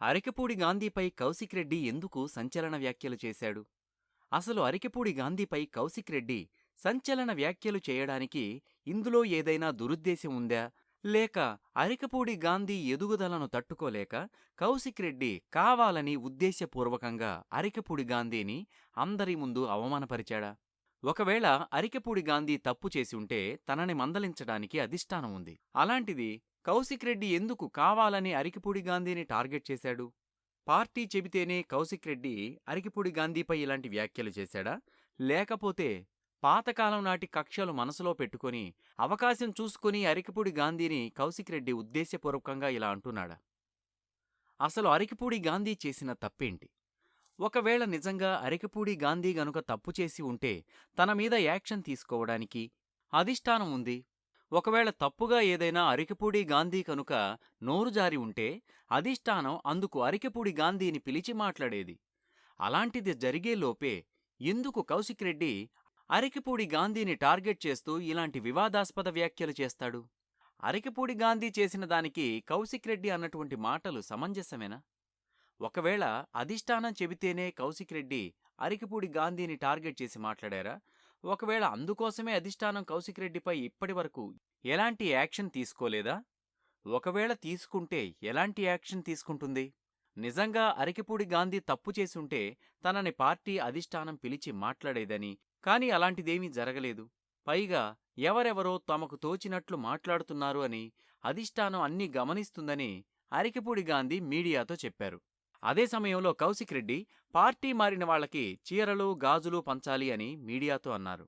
అరికెపూడి గాంధీపై కౌశిక్ రెడ్డి ఎందుకు సంచలన వ్యాఖ్యలు చేశాడు? అసలు అరికెపూడి గాంధీపై కౌశిక్ రెడ్డి సంచలన వ్యాఖ్యలు చేయడానికి ఇందులో ఏదైనా దురుద్దేశం ఉందా? లేక అరికెపూడి గాంధీ ఎదుగుదలను తట్టుకోలేక కౌశిక్ రెడ్డి కావాలని ఉద్దేశపూర్వకంగా అరికెపూడి గాంధీని అందరి ముందు అవమానపరిచాడా? ఒకవేళ అరికెపూడి గాంధీ తప్పు చేసి ఉంటే తనని మందలించడానికి అధిష్టానం ఉంది. అలాంటిది కౌశిక్ రెడ్డి ఎందుకు కావాలని అరికెపూడి గాంధీని టార్గెట్ చేశాడు? పార్టీ చెబితేనే కౌశిక్ రెడ్డి అరికెపూడి గాంధీపై ఇలాంటి వ్యాఖ్యలు చేశాడా? లేకపోతే పాతకాలం నాటి కక్షలు మనసులో పెట్టుకొని అవకాశం చూసుకుని అరికెపూడి గాంధీని కౌశిక్ రెడ్డి ఉద్దేశపూర్వకంగా ఇలా అంటున్నాడా? అసలు అరికెపూడి గాంధీ చేసిన తప్పేంటి? ఒకవేళ నిజంగా అరికెపూడి గాంధీ గనుక తప్పు చేసి ఉంటే తన మీద యాక్షన్ తీసుకోవడానికి అధిష్టానం ఉంది. ఒకవేళ తప్పుగా ఏదైనా అరికెపూడి గాంధీ కనుక నోరు జారి ఉంటే అధిష్టానం అందుకు అరికెపూడి గాంధీని పిలిచి మాట్లాడేది. అలాంటిది జరిగేలోపే ఎందుకు కౌశిక్ రెడ్డి అరికెపూడి గాంధీని టార్గెట్ చేస్తూ ఇలాంటి వివాదాస్పద వ్యాఖ్యలు చేస్తాడు? అరికెపూడి గాంధీ చేసిన దానికి కౌశిక్ రెడ్డి అన్నటువంటి మాటలు సమంజసమేనా? ఒకవేళ అధిష్టానం చెబితేనే కౌశిక్ రెడ్డి అరికెపూడి గాంధీని టార్గెట్ చేసి మాట్లాడారా? ఒకవేళ అందుకోసమే అధిష్టానం కౌశిక్ రెడ్డిపై ఇప్పటివరకు ఎలాంటి యాక్షన్ తీసుకోలేదా? ఒకవేళ తీసుకుంటే ఎలాంటి యాక్షన్ తీసుకుంటుంది? నిజంగా అరికెపూడి గాంధీ తప్పు చేసుంటే తనని పార్టీ అధిష్టానం పిలిచి మాట్లాడేదని, కానీ అలాంటిదేమీ జరగలేదు. పైగా ఎవరెవరో తమకు తోచినట్లు మాట్లాడుతున్నారు అని అధిష్టానం అన్నీ గమనిస్తుందని అరికెపూడి గాంధీ మీడియాతో చెప్పారు. అదే సమయంలో కౌశిక్ రెడ్డి పార్టీ మారిన వాళ్లకి చీరలు గాజులు పంచాలి అని మీడియాతో అన్నారు.